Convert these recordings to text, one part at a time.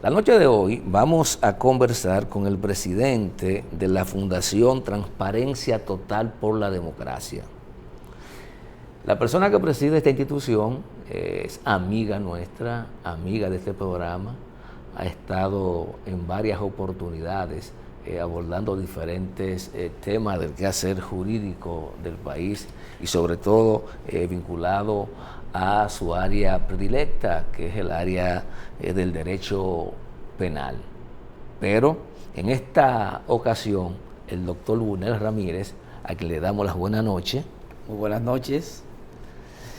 La noche de hoy vamos a conversar con el presidente de la Fundación Transparencia Total por la Democracia. La persona que preside esta institución es amiga nuestra, amiga de este programa, ha estado en varias oportunidades abordando diferentes temas del quehacer jurídico del país y sobre todo vinculado a su área predilecta, que es el área del derecho penal. Pero en esta ocasión, el doctor Bunel Ramírez, a quien le damos las buenas noches. Muy buenas noches,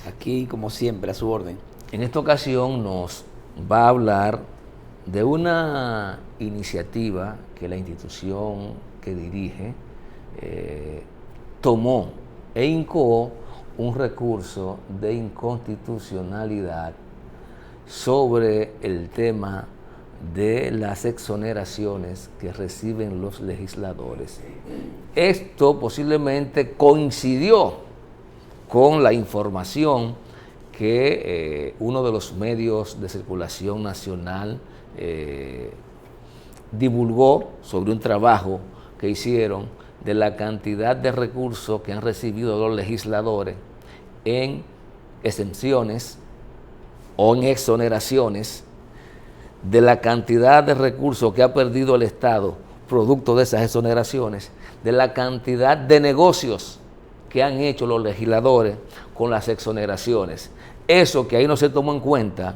aquí como siempre a su orden. En esta ocasión nos va a hablar de una iniciativa que la institución que dirige tomó e incoó un recurso de inconstitucionalidad sobre el tema de las exoneraciones que reciben los legisladores. Esto posiblemente coincidió con la información que uno de los medios de circulación nacional divulgó sobre un trabajo que hicieron de la cantidad de recursos que han recibido los legisladores en exenciones o en exoneraciones, de la cantidad de recursos que ha perdido el Estado producto de esas exoneraciones, de la cantidad de negocios que han hecho los legisladores con las exoneraciones. Eso que ahí no se tomó en cuenta,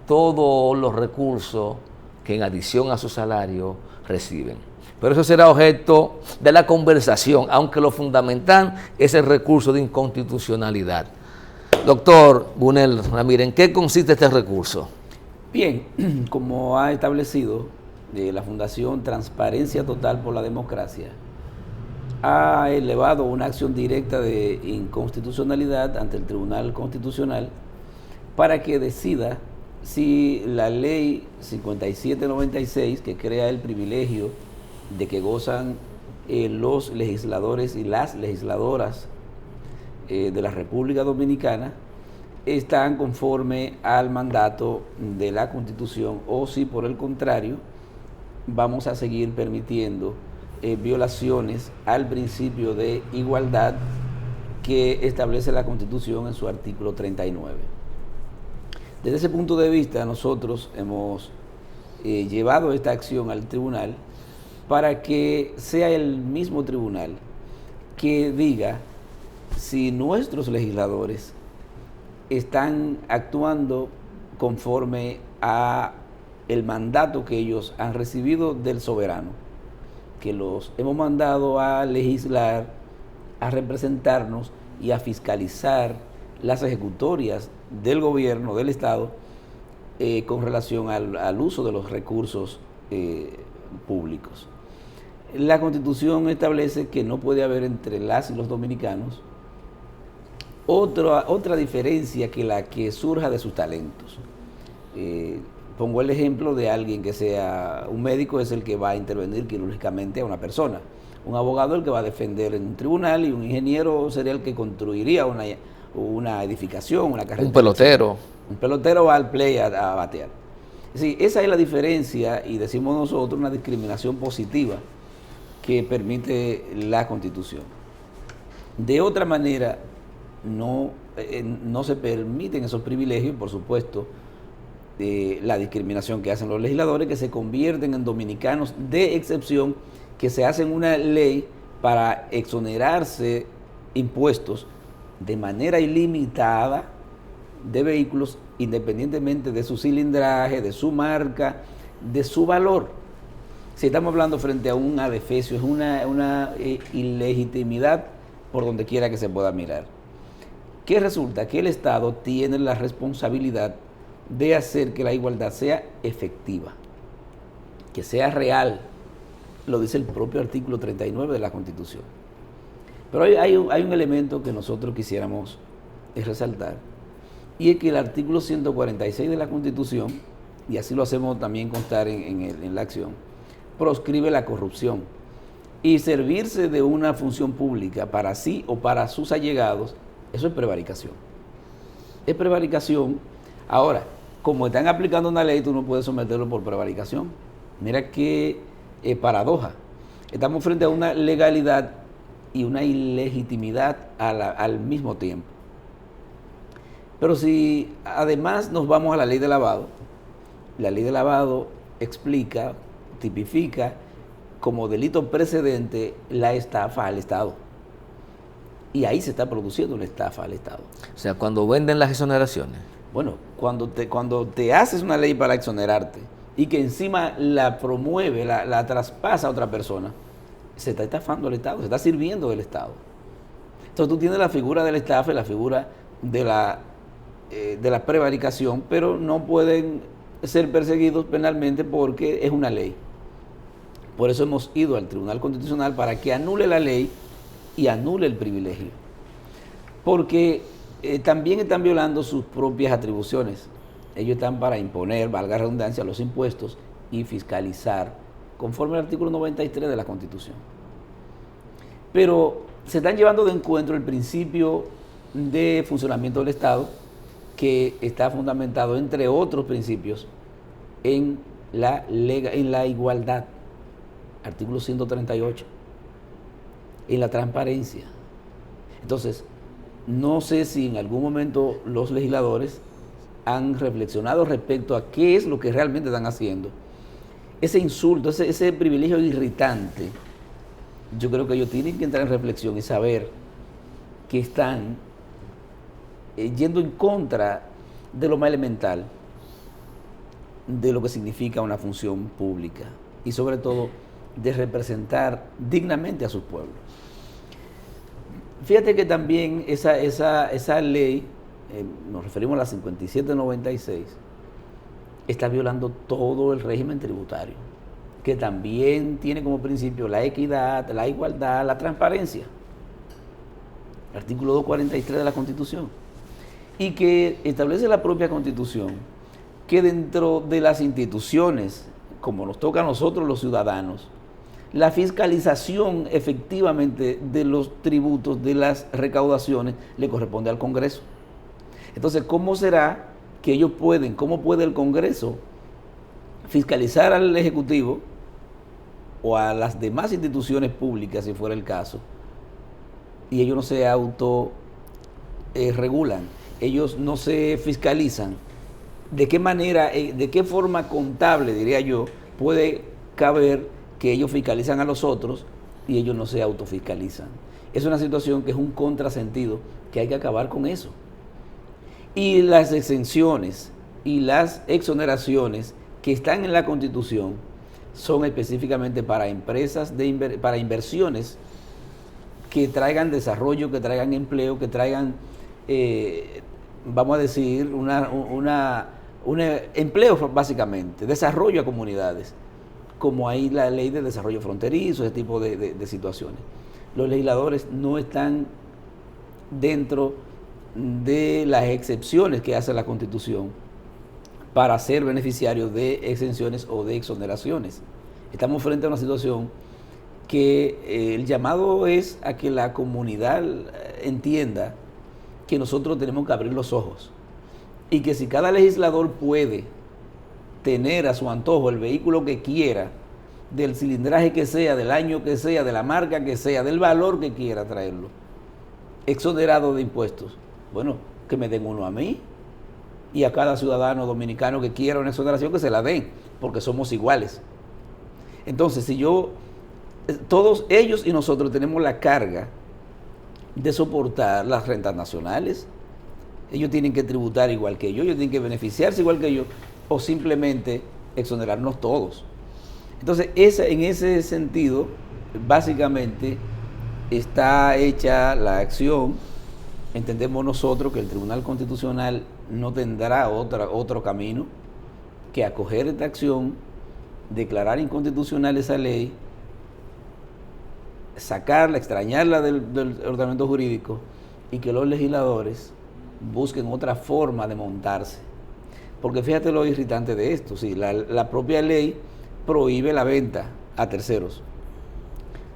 todos los recursos que en adición a su salario reciben. Pero eso será objeto de la conversación, aunque lo fundamental es el recurso de inconstitucionalidad. Doctor Bunel Ramírez, ¿en qué consiste este recurso? Bien, como ha establecido la Fundación Transparencia Total por la Democracia, ha elevado una acción directa de inconstitucionalidad ante el Tribunal Constitucional para que decida si la ley 5796, que crea el privilegio de que gozan los legisladores y las legisladoras de la República Dominicana, están conforme al mandato de la Constitución o si por el contrario vamos a seguir permitiendo violaciones al principio de igualdad que establece la Constitución en su artículo 39. Desde ese punto de vista, nosotros hemos llevado esta acción al tribunal para que sea el mismo tribunal que diga si nuestros legisladores están actuando conforme a el mandato que ellos han recibido del soberano, que los hemos mandado a legislar, a representarnos y a fiscalizar las ejecutorias del gobierno, del Estado, con relación al uso de los recursos públicos. La Constitución establece que no puede haber entre las y los dominicanos otra diferencia que la que surja de sus talentos. Pongo el ejemplo de alguien que sea un médico, es el que va a intervenir quirúrgicamente a una persona. Un abogado el que va a defender en un tribunal y un ingeniero sería el que construiría una edificación, una carretera. Un pelotero. Un pelotero va al play a batear. Sí, esa es la diferencia y decimos nosotros una discriminación positiva que permite la Constitución. De otra manera, no se permiten esos privilegios, por supuesto, la discriminación que hacen los legisladores, que se convierten en dominicanos de excepción, que se hacen una ley para exonerarse impuestos de manera ilimitada de vehículos, independientemente de su cilindraje, de su marca, de su valor. Si estamos hablando frente a un adefesio, es una ilegitimidad por donde quiera que se pueda mirar. ¿Qué resulta? Que el Estado tiene la responsabilidad de hacer que la igualdad sea efectiva, que sea real, lo dice el propio artículo 39 de la Constitución. Pero hay un elemento que nosotros quisiéramos resaltar, y es que el artículo 146 de la Constitución, y así lo hacemos también constar en la acción, proscribe la corrupción, y servirse de una función pública para sí o para sus allegados, eso es prevaricación. Es prevaricación. Ahora, como están aplicando una ley, tú no puedes someterlo por prevaricación. Mira qué paradoja. Estamos frente a una legalidad y una ilegitimidad al mismo tiempo. Pero si además nos vamos a la ley de lavado, la ley de lavado explica, tipifica como delito precedente la estafa al Estado. Y ahí se está produciendo una estafa al Estado. O sea, cuando venden las exoneraciones. Bueno, cuando te haces una ley para exonerarte y que encima la promueve, la traspasa a otra persona, se está estafando al Estado, se está sirviendo del Estado. Entonces tú tienes la figura de la estafa y la figura de la prevaricación, pero no pueden ser perseguidos penalmente porque es una ley. Por eso hemos ido al Tribunal Constitucional para que anule la ley y anule el privilegio. Porque también están violando sus propias atribuciones. Ellos están para imponer, valga la redundancia, los impuestos y fiscalizar, conforme al artículo 93 de la Constitución. Pero se están llevando de encuentro el principio de funcionamiento del Estado, que está fundamentado, entre otros principios, en la igualdad, artículo 138, en la transparencia. Entonces, no sé si en algún momento los legisladores han reflexionado respecto a qué es lo que realmente están haciendo. Ese insulto, ese privilegio irritante, yo creo que ellos tienen que entrar en reflexión y saber que están yendo en contra de lo más elemental de lo que significa una función pública y sobre todo de representar dignamente a sus pueblos. Fíjate que también esa ley, nos referimos a la 5796, está violando todo el régimen tributario, que también tiene como principio la equidad, la igualdad, la transparencia. Artículo 243 de la Constitución. Y que establece la propia Constitución que dentro de las instituciones, como nos toca a nosotros los ciudadanos, la fiscalización efectivamente de los tributos, de las recaudaciones, le corresponde al Congreso. Entonces, ¿cómo será que ellos cómo puede el Congreso fiscalizar al Ejecutivo o a las demás instituciones públicas, si fuera el caso, y ellos no se regulan, ellos no se fiscalizan? ¿De qué manera, de qué forma contable, diría yo, puede caber que ellos fiscalizan a los otros y ellos no se autofiscalizan? Es una situación que es un contrasentido, que hay que acabar con eso. Y las exenciones y las exoneraciones que están en la Constitución son específicamente para empresas, para inversiones que traigan desarrollo, que traigan empleo, que traigan, vamos a decir, un empleo básicamente, desarrollo a comunidades, como hay la ley de desarrollo fronterizo, ese tipo de situaciones. Los legisladores no están dentro de las excepciones que hace la Constitución para ser beneficiarios de exenciones o de exoneraciones. Estamos frente a una situación que el llamado es a que la comunidad entienda que nosotros tenemos que abrir los ojos y que si cada legislador puede tener a su antojo el vehículo que quiera, del cilindraje que sea, del año que sea, de la marca que sea, del valor que quiera traerlo, exonerado de impuestos, bueno, que me den uno a mí y a cada ciudadano dominicano que quiera una exoneración que se la den, porque somos iguales. Entonces, si todos ellos y nosotros tenemos la carga de soportar las rentas nacionales, ellos tienen que tributar igual que ellos tienen que beneficiarse igual que yo, o simplemente exonerarnos todos. Entonces, en ese sentido, básicamente, está hecha la acción. Entendemos nosotros que el Tribunal Constitucional no tendrá otro camino que acoger esta acción, declarar inconstitucional esa ley, sacarla, extrañarla del ordenamiento jurídico y que los legisladores busquen otra forma de montarse. Porque fíjate lo irritante de esto, sí, la propia ley prohíbe la venta a terceros.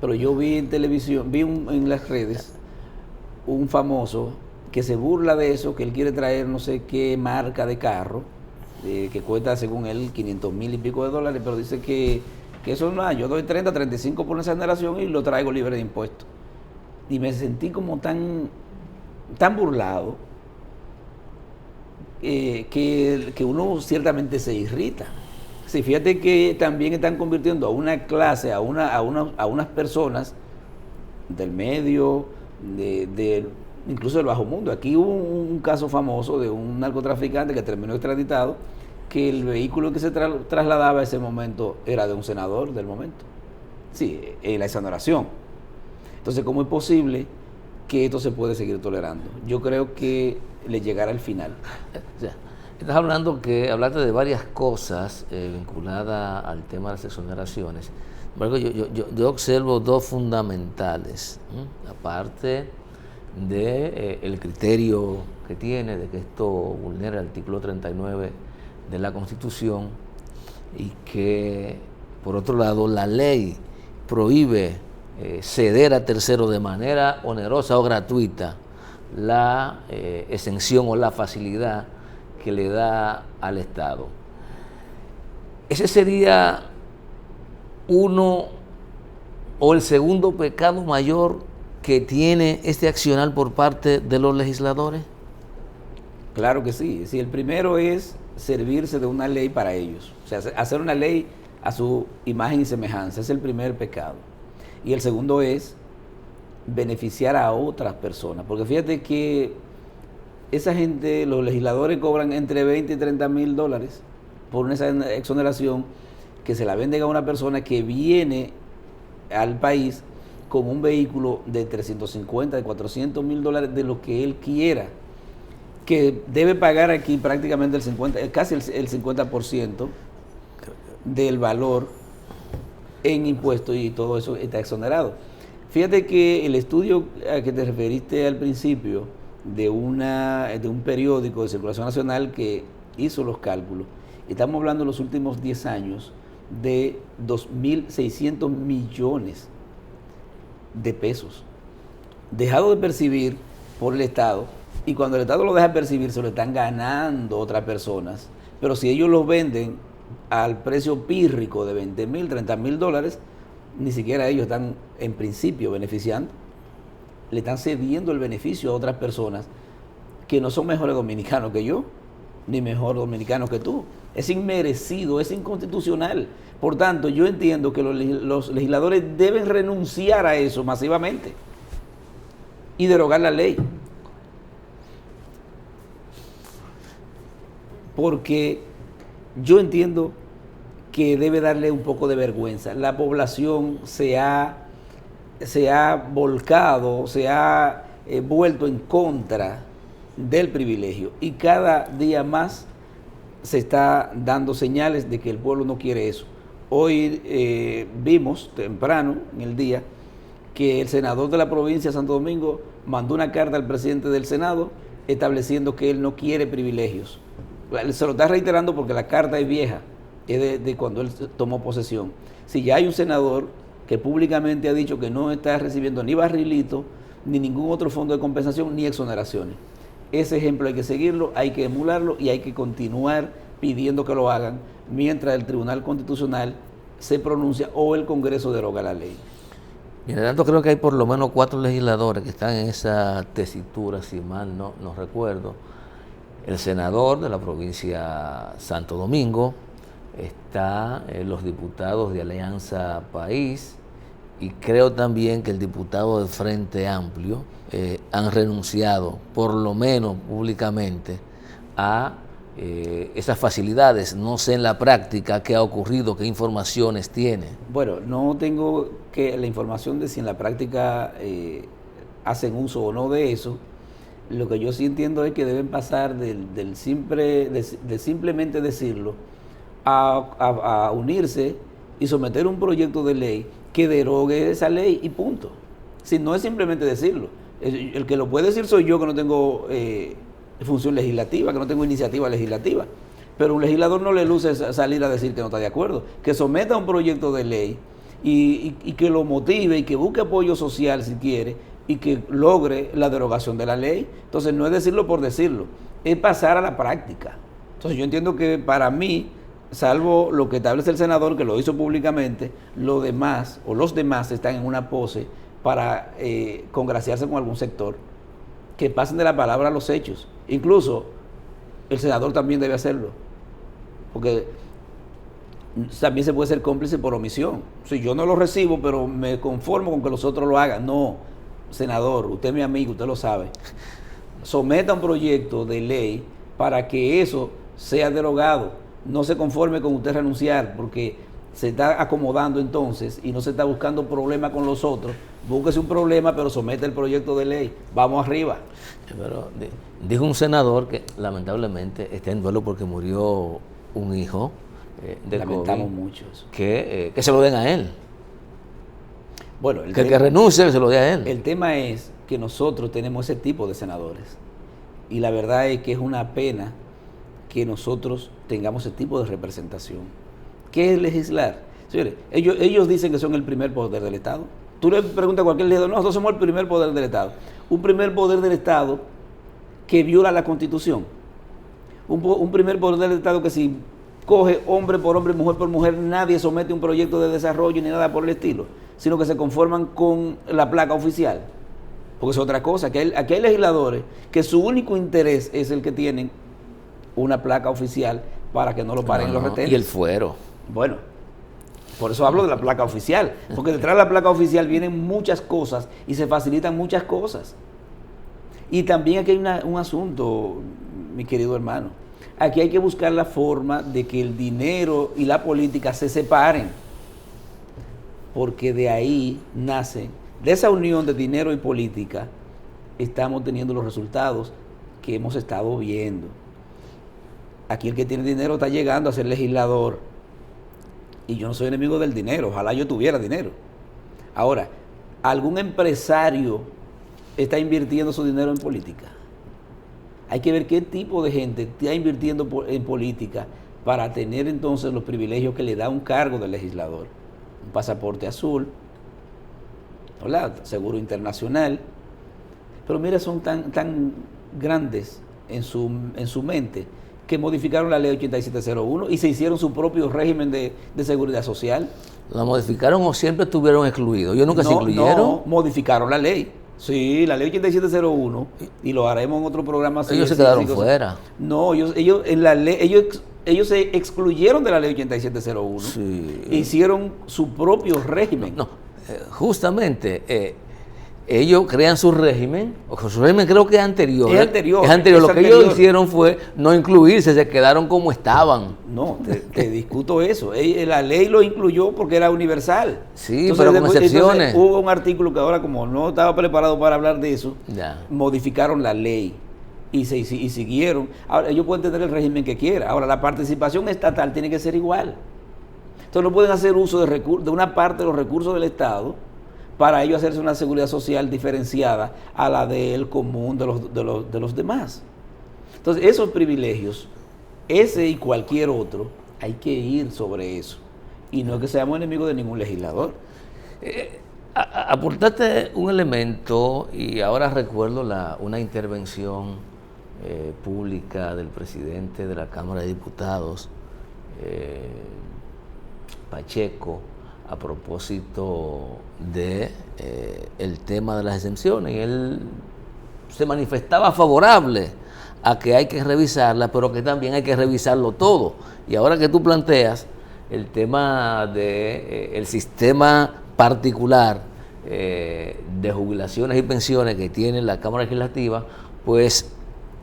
Pero yo vi en televisión, en las redes, un famoso que se burla de eso, que él quiere traer no sé qué marca de carro que cuesta según él 500,000 y pico de dólares, pero dice que eso no, yo doy 30, 35 por esa generación y lo traigo libre de impuestos. Y me sentí como tan burlado que uno ciertamente se irrita. Sí, fíjate que también están convirtiendo a una clase, a unas personas del medio, incluso del bajo mundo. Aquí hubo un caso famoso de un narcotraficante que terminó extraditado, que el vehículo que se trasladaba a ese momento era de un senador del momento. Sí, en la exoneración. Entonces, ¿cómo es posible que esto se puede seguir tolerando? Yo creo que le llegará al final. O sea, estás hablando que hablaste de varias cosas vinculadas al tema de las exoneraciones. Yo observo dos fundamentales, aparte de el criterio que tiene de que esto vulnera el artículo 39 de la Constitución y que, por otro lado, la ley prohíbe ceder a terceros de manera onerosa o gratuita la exención o la facilidad que le da al Estado. Ese sería uno o el segundo pecado mayor que tiene este accionar por parte de los legisladores. Claro que sí. Sí, el primero es servirse de una ley para ellos. O sea, hacer una ley a su imagen y semejanza. Es el primer pecado. Y el segundo es beneficiar a otras personas. Porque fíjate que esa gente, los legisladores cobran entre 20 y 30 mil dólares por una exoneración que se la venden a una persona que viene al país con un vehículo de 350, de 400 mil dólares, de lo que él quiera, que debe pagar aquí prácticamente el 50, casi el 50% del valor en impuestos, y todo eso está exonerado. Fíjate que el estudio a que te referiste al principio de un periódico de circulación nacional que hizo los cálculos, estamos hablando en los últimos 10 años de 2.600 millones de pesos dejado de percibir por el Estado, y cuando el Estado lo deja percibir se lo están ganando otras personas, pero si ellos los venden al precio pírrico de 20,000, 30,000 dólares, ni siquiera ellos están en principio beneficiando, le están cediendo el beneficio a otras personas que no son mejores dominicanos que yo, ni mejor dominicanos que tú. Es inmerecido, es inconstitucional. Por tanto, yo entiendo que los legisladores deben renunciar a eso masivamente y derogar la ley. Porque yo entiendo que debe darle un poco de vergüenza. La población se ha volcado, se ha vuelto en contra del privilegio, y cada día más se está dando señales de que el pueblo no quiere eso. Hoy vimos temprano en el día que el senador de la provincia de Santo Domingo mandó una carta al presidente del Senado estableciendo que él no quiere privilegios. Se lo está reiterando porque la carta es vieja, es de cuando él tomó posesión. Si ya hay un senador que públicamente ha dicho que no está recibiendo ni barrilito, ni ningún otro fondo de compensación, ni exoneraciones. Ese ejemplo hay que seguirlo, hay que emularlo y hay que continuar pidiendo que lo hagan mientras el Tribunal Constitucional se pronuncia o el Congreso deroga la ley. Mientras tanto, creo que hay por lo menos 4 legisladores que están en esa tesitura, si mal no recuerdo. El senador de la provincia Santo Domingo, está los diputados de Alianza País, y creo también que el diputado del Frente Amplio han renunciado, por lo menos públicamente, a esas facilidades. No sé en la práctica qué ha ocurrido, qué informaciones tiene. Bueno, no tengo la información de si en la práctica hacen uso o no de eso. Lo que yo sí entiendo es que deben pasar de simplemente decirlo a unirse y someter un proyecto de ley que derogue esa ley y punto. Si no es simplemente decirlo. El que lo puede decir soy yo, que no tengo función legislativa, que no tengo iniciativa legislativa. Pero un legislador no le luce salir a decir que no está de acuerdo. Que someta un proyecto de ley y que lo motive y que busque apoyo social si quiere y que logre la derogación de la ley. Entonces no es decirlo por decirlo, es pasar a la práctica. Entonces yo entiendo que para mí, salvo lo que establece el senador, que lo hizo públicamente, lo demás o los demás están en una pose para congraciarse con algún sector, que pasen de la palabra a los hechos. Incluso el senador también debe hacerlo, porque también se puede ser cómplice por omisión. Si yo no lo recibo, pero me conformo con que los otros lo hagan. No, senador, usted es mi amigo, usted lo sabe. Someta un proyecto de ley para que eso sea derogado. No se conforme con usted renunciar, porque se está acomodando entonces y no se está buscando problema con los otros. Búsquese un problema, pero somete el proyecto de ley. Vamos arriba. Pero dijo un senador que lamentablemente está en duelo porque murió un hijo de Lamentamos COVID, mucho eso. que se lo den a él. Bueno, Que el que renuncie, que se lo dé a él. El tema es que nosotros tenemos ese tipo de senadores. Y la verdad es que es una pena que nosotros tengamos ese tipo de representación. ¿Qué es legislar? Señores, ellos dicen que son el primer poder del Estado. Tú le preguntas a cualquier legislador, no, nosotros somos el primer poder del Estado. Un primer poder del Estado que viola la Constitución. Un primer poder del Estado que si coge hombre por hombre, mujer por mujer, nadie somete un proyecto de desarrollo ni nada por el estilo, sino que se conforman con la placa oficial. Porque es otra cosa, que aquí hay legisladores que su único interés es el que tienen una placa oficial para que no lo paren en los retenes. Y el fuero. Bueno, por eso hablo de la placa oficial, porque detrás de la placa oficial vienen muchas cosas y se facilitan muchas cosas. Y también aquí hay un asunto, mi querido hermano. Aquí hay que buscar la forma de que el dinero y la política se separen, porque de ahí nace, de esa unión de dinero y política, estamos teniendo los resultados que hemos estado viendo. Aquí el que tiene dinero está llegando a ser legislador. Y yo no soy enemigo del dinero, ojalá yo tuviera dinero. Ahora, ¿algún empresario está invirtiendo su dinero en política? Hay que ver qué tipo de gente está invirtiendo en política para tener entonces los privilegios que le da un cargo de legislador. Un pasaporte azul, ¿verdad? Seguro internacional. Pero mira, son tan grandes en su mente que modificaron la ley 8701 y se hicieron su propio régimen de seguridad social. ¿La modificaron o siempre estuvieron excluidos? ¿Ellos nunca se incluyeron? No, modificaron la ley. Sí, la ley 8701, y lo haremos en otro programa. Ellos se quedaron fuera. No, ellos en la ley, ellos se excluyeron de la ley 8701. Sí. Hicieron su propio régimen. No, justamente, ellos crean su régimen, o su régimen creo que es anterior. Es anterior. Lo que ellos hicieron fue no incluirse, se quedaron como estaban. No, te discuto eso. La ley lo incluyó porque era universal. Sí, entonces, pero con excepciones. Hubo un artículo que ahora, como no estaba preparado para hablar de eso, ya modificaron la ley y siguieron. Ahora, ellos pueden tener el régimen que quieran. Ahora, la participación estatal tiene que ser igual. Entonces, no pueden hacer uso de una parte de los recursos del Estado para ellos hacerse una seguridad social diferenciada a la del común de los demás. Entonces, esos privilegios, ese y cualquier otro, hay que ir sobre eso. Y no es que seamos enemigos de ningún legislador. Aportaste un elemento, y ahora recuerdo una intervención pública del presidente de la Cámara de Diputados, Pacheco, a propósito de el tema de las exenciones. Y él se manifestaba favorable a que hay que revisarla, pero que también hay que revisarlo todo. Y ahora que tú planteas el tema de el sistema particular de jubilaciones y pensiones que tiene la Cámara Legislativa, pues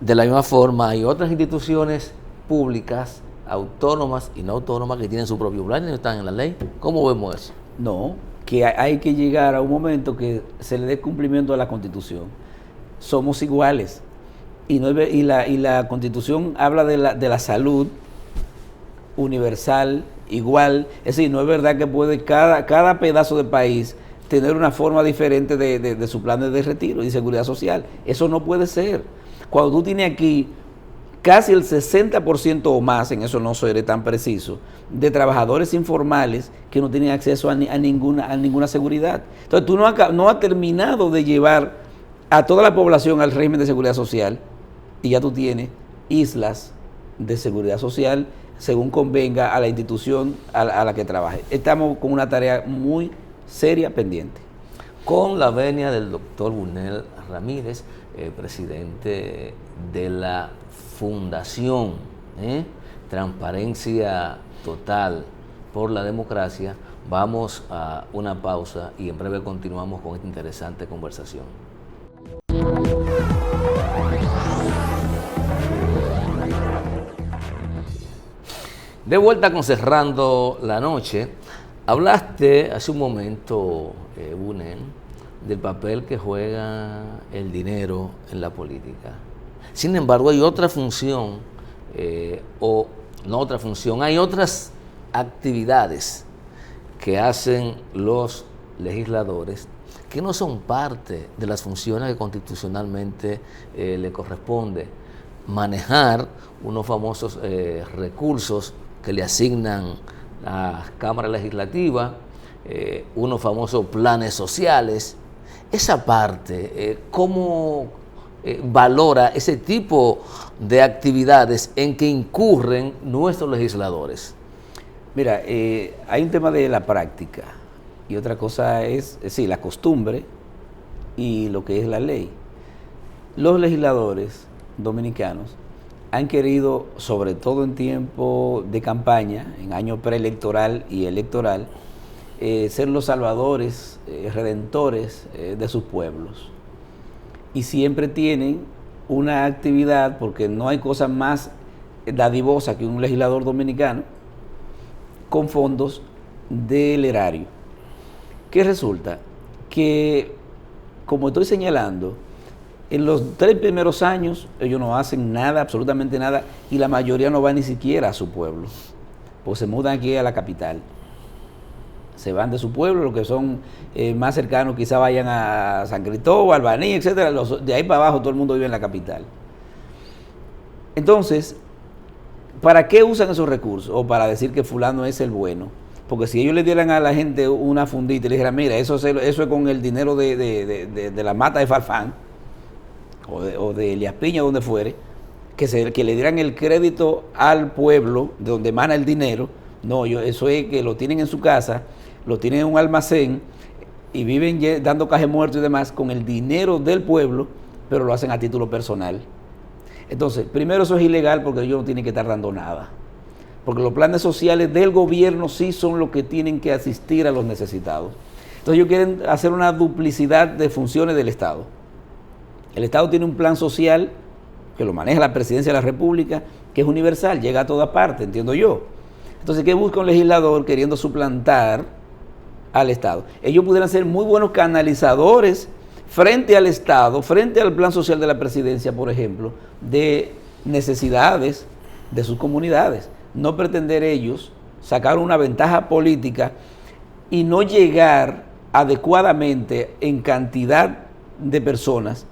de la misma forma hay otras instituciones públicas, autónomas y no autónomas, que tienen su propio plan y no están en la ley. ¿Cómo vemos eso? No, que hay que llegar a un momento que se le dé cumplimiento a la Constitución. Somos iguales. Y la Constitución habla de la salud universal, igual. Es decir, no es verdad que puede cada pedazo de país tener una forma diferente de su plan de retiro y seguridad social. Eso no puede ser. Cuando tú tienes aquí casi el 60% o más, en eso no seré tan preciso, de trabajadores informales que no tienen acceso a ninguna seguridad. Entonces tú no has terminado de llevar a toda la población al régimen de seguridad social y ya tú tienes islas de seguridad social según convenga a la institución a la que trabaje. Estamos con una tarea muy seria pendiente. Con la venia del doctor Bunel Ramírez, presidente de la Fundación Transparencia Total por la Democracia, vamos a una pausa y en breve continuamos con esta interesante conversación. De vuelta con Cerrando la Noche, hablaste hace un momento, Bunel, del papel que juega el dinero en la política. Sin embargo, hay otra función, hay otras actividades que hacen los legisladores que no son parte de las funciones que constitucionalmente le corresponde. Manejar unos famosos recursos que le asignan a la Cámara Legislativa, unos famosos planes sociales. Esa parte, ¿cómo valora ese tipo de actividades en que incurren nuestros legisladores? Mira, hay un tema de la práctica y otra cosa es la costumbre y lo que es la ley. Los legisladores dominicanos han querido, sobre todo en tiempo de campaña, en año preelectoral y electoral, ser los salvadores, redentores de sus pueblos. Y siempre tienen una actividad, porque no hay cosa más dadivosa que un legislador dominicano, con fondos del erario. ¿Qué resulta? Que, como estoy señalando, en los 3 primeros años ellos no hacen nada, absolutamente nada, y la mayoría no va ni siquiera a su pueblo, pues se mudan aquí a la capital. Se van de su pueblo, los que son más cercanos quizá vayan a San Cristóbal, Baní, etcétera. De ahí para abajo todo el mundo vive en la capital. Entonces, ¿para qué usan esos recursos? O para decir que fulano es el bueno. Porque si ellos le dieran a la gente una fundita y le dijeran, mira, eso es con el dinero de la mata de Farfán, o de Elías Piña, donde fuere, que le dieran el crédito al pueblo de donde emana el dinero. No, eso es que lo tienen en su casa, lo tienen en un almacén y viven dando caje muerto y demás con el dinero del pueblo, pero lo hacen a título personal. Entonces, primero, eso es ilegal porque ellos no tienen que estar dando nada. Porque los planes sociales del gobierno sí son los que tienen que asistir a los necesitados. Entonces, ellos quieren hacer una duplicidad de funciones del Estado. El Estado tiene un plan social que lo maneja la Presidencia de la República, que es universal, llega a toda parte, entiendo yo. Entonces, ¿qué busca un legislador queriendo suplantar al Estado? Ellos pudieran ser muy buenos canalizadores frente al Estado, frente al plan social de la Presidencia, por ejemplo, de necesidades de sus comunidades. No pretender ellos sacar una ventaja política y no llegar adecuadamente en cantidad de personas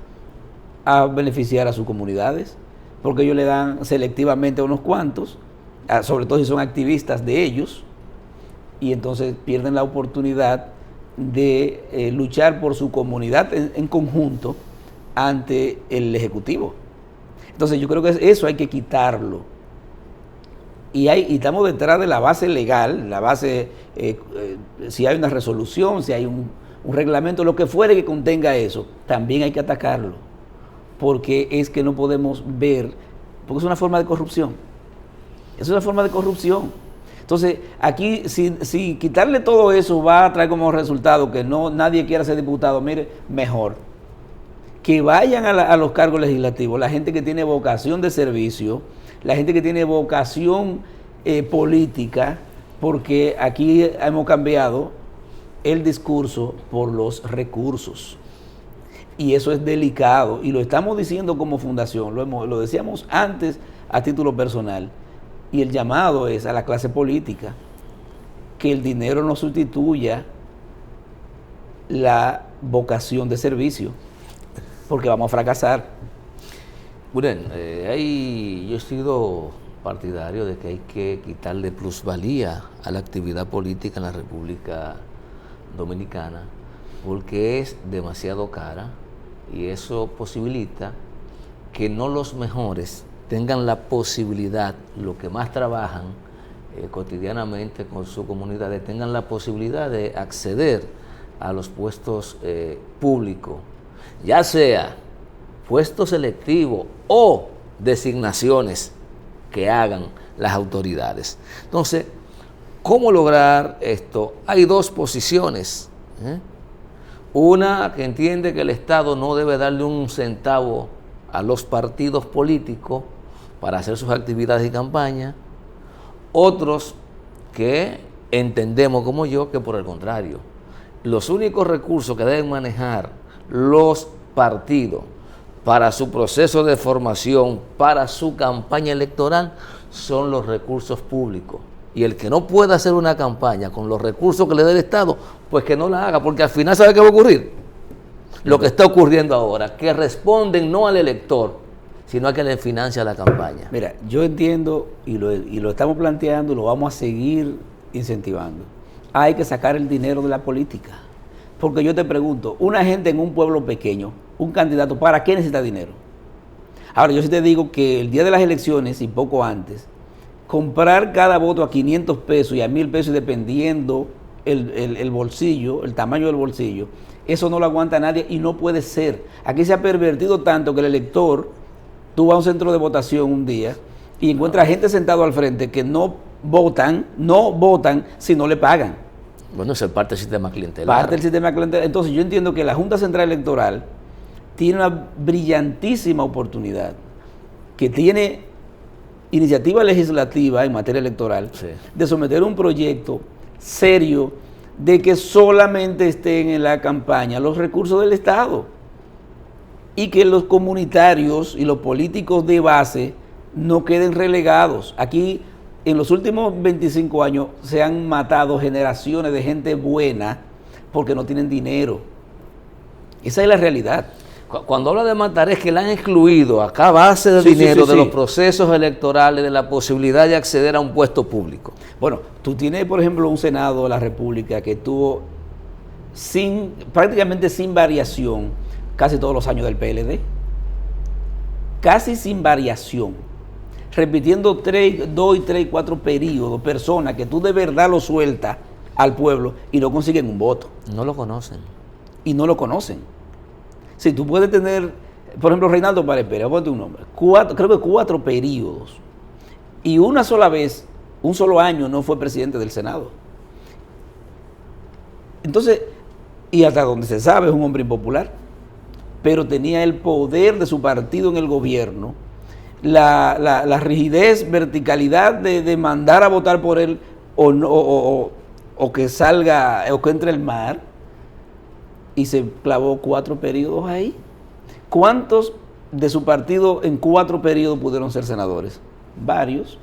a beneficiar a sus comunidades, porque ellos le dan selectivamente a unos cuantos, sobre todo si son activistas de ellos, y entonces pierden la oportunidad de luchar por su comunidad en conjunto ante el Ejecutivo. Entonces yo creo que eso hay que quitarlo. Y estamos detrás de la base legal, la base, si hay una resolución, si hay un reglamento, lo que fuere que contenga eso, también hay que atacarlo. Porque es que no podemos ver, porque es una forma de corrupción. Es una forma de corrupción. Entonces, aquí, si quitarle todo eso va a traer como resultado que nadie quiera ser diputado, mire, mejor que vayan a los cargos legislativos la gente que tiene vocación de servicio, la gente que tiene vocación política, porque aquí hemos cambiado el discurso por los recursos. Y eso es delicado, y lo estamos diciendo como fundación, lo decíamos antes a título personal, y el llamado es a la clase política, que el dinero no sustituya la vocación de servicio, porque vamos a fracasar. Bueno, yo he sido partidario de que hay que quitarle plusvalía a la actividad política en la República Dominicana, porque es demasiado cara y eso posibilita que no los mejores tengan la posibilidad, los que más trabajan cotidianamente con sus comunidades, tengan la posibilidad de acceder a los puestos públicos, ya sea puestos selectivos o designaciones que hagan las autoridades. Entonces, ¿cómo lograr esto? Hay dos posiciones. Una que entiende que el Estado no debe darle un centavo a los partidos políticos para hacer sus actividades y campañas. Otros que entendemos como yo que por el contrario, los únicos recursos que deben manejar los partidos para su proceso de formación, para su campaña electoral, son los recursos públicos. Y el que no pueda hacer una campaña con los recursos que le dé el Estado, pues que no la haga, porque al final ¿sabe qué va a ocurrir? Lo que está ocurriendo ahora, que responden no al elector, sino a que le financia la campaña. Mira, yo entiendo y lo estamos planteando y lo vamos a seguir incentivando. Hay que sacar el dinero de la política. Porque yo te pregunto, una gente en un pueblo pequeño, un candidato, ¿para qué necesita dinero? Ahora, yo sí te digo que el día de las elecciones y poco antes, comprar cada voto a 500 pesos y a 1,000 pesos dependiendo el bolsillo, el tamaño del bolsillo, eso no lo aguanta nadie y no puede ser. Aquí se ha pervertido tanto que el elector, tú vas a un centro de votación un día y encuentras gente sentado al frente que no votan si no le pagan. Bueno, eso es parte del sistema clientelar. Parte del sistema clientelar. Entonces yo entiendo que la Junta Central Electoral tiene una brillantísima oportunidad, que tiene iniciativa legislativa en materia electoral, sí, de someter un proyecto serio de que solamente estén en la campaña los recursos del Estado y que los comunitarios y los políticos de base no queden relegados. Aquí en los últimos 25 años se han matado generaciones de gente buena porque no tienen dinero. Esa es la realidad. Cuando habla de matar es que la han excluido acá a base de dinero de los procesos electorales, de la posibilidad de acceder a un puesto público. Bueno, tú tienes, por ejemplo, un Senado de la República que tuvo prácticamente sin variación casi todos los años del PLD. Casi sin variación. Repitiendo 2 y 3 y 4 periodos, personas que tú de verdad lo sueltas al pueblo y no consiguen un voto. No lo conocen. Y no lo conocen. Si tú puedes tener, por ejemplo, Reinaldo Párez Pérez, ponte un nombre, creo que 4 periodos, y una sola vez, un solo año no fue presidente del Senado. Entonces, y hasta donde se sabe es un hombre impopular, pero tenía el poder de su partido en el gobierno, la rigidez, verticalidad de mandar a votar por él o que salga, o que entre el mar, y se clavó 4 periodos ahí. ¿Cuántos de su partido en 4 periodos pudieron ser senadores? Varios.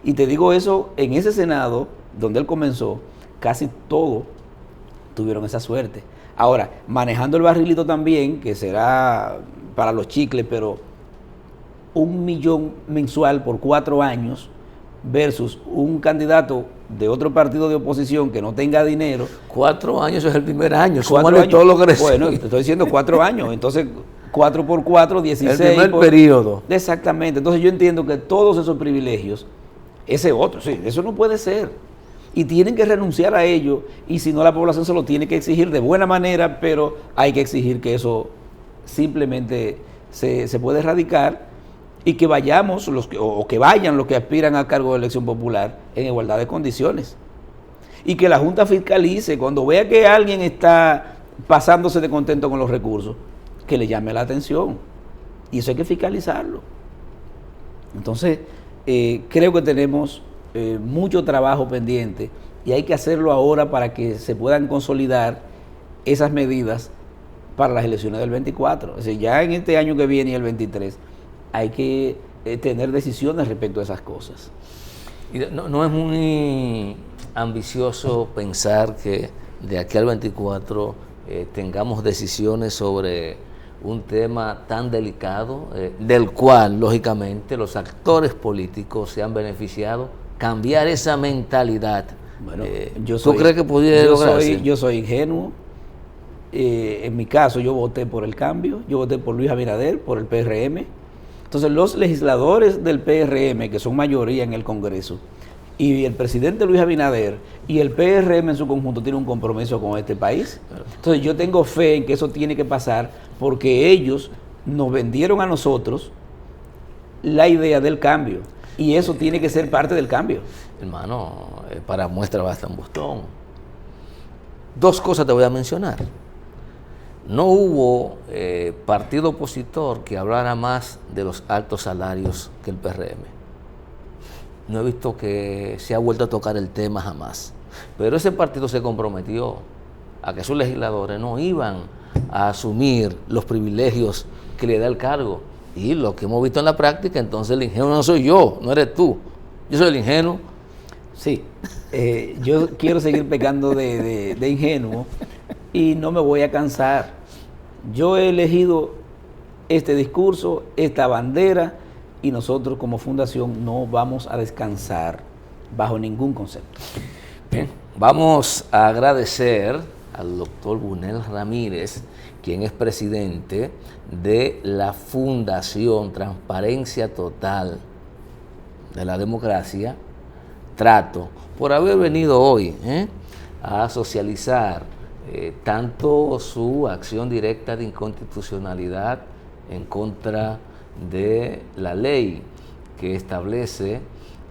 Y te digo eso, en ese Senado, donde él comenzó, casi todos tuvieron esa suerte. Ahora, manejando el barrilito también, que será para los chicles, pero 1 millón mensual por 4 años versus un candidato de otro partido de oposición que no tenga dinero. 4 años es el primer año. 4 años. Todo lo que bueno, te estoy diciendo 4 años. Entonces, 4 por 4, 16. El primer periodo. Exactamente. Entonces yo entiendo que todos esos privilegios, ese otro, sí, eso no puede ser. Y tienen que renunciar a ello, y si no la población se lo tiene que exigir de buena manera, pero hay que exigir que eso simplemente se puede erradicar y que vayamos, que vayan los que aspiran al cargo de elección popular en igualdad de condiciones. Y que la Junta fiscalice cuando vea que alguien está pasándose de contento con los recursos, que le llame la atención. Y eso hay que fiscalizarlo. Entonces, creo que tenemos mucho trabajo pendiente y hay que hacerlo ahora para que se puedan consolidar esas medidas para las elecciones del 24. Es decir, ya en este año que viene y el 23 hay que tener decisiones respecto a esas cosas. Y no es muy ambicioso pensar que de aquí al 24 tengamos decisiones sobre un tema tan delicado, del cual, lógicamente, los actores políticos se han beneficiado, cambiar esa mentalidad. Bueno, ¿tú crees que pudiera lograrse? Yo soy ingenuo. En mi caso, yo voté por el cambio, yo voté por Luis Abinader, por el PRM, Entonces los legisladores del PRM, que son mayoría en el Congreso, y el presidente Luis Abinader y el PRM en su conjunto tienen un compromiso con este país. Entonces yo tengo fe en que eso tiene que pasar porque ellos nos vendieron a nosotros la idea del cambio y eso tiene que ser parte del cambio. Hermano, para muestra basta un bastón. Dos cosas te voy a mencionar. No hubo partido opositor que hablara más de los altos salarios que el PRM. No he visto que se ha vuelto a tocar el tema jamás. Pero ese partido se comprometió a que sus legisladores no iban a asumir los privilegios que le da el cargo. Y lo que hemos visto en la práctica, entonces el ingenuo no soy yo, no eres tú. Yo soy el ingenuo. Sí, yo quiero seguir pecando de ingenuo y no me voy a cansar. Yo he elegido este discurso, esta bandera, y nosotros como fundación no vamos a descansar bajo ningún concepto. Bien, vamos a agradecer al doctor Bunel Ramírez, quien es presidente de la Fundación Transparencia Total de la Democracia, Trato, por haber venido hoy a socializar tanto su acción directa de inconstitucionalidad en contra de la ley que establece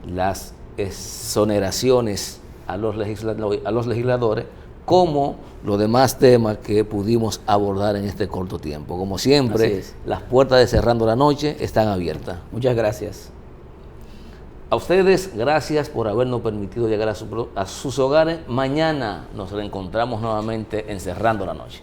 las exoneraciones a los legisladores, como los demás temas que pudimos abordar en este corto tiempo. Como siempre, las puertas de Cerrando la Noche están abiertas. Muchas gracias. A ustedes, gracias por habernos permitido llegar a sus hogares. Mañana nos reencontramos nuevamente en Cerrando la Noche.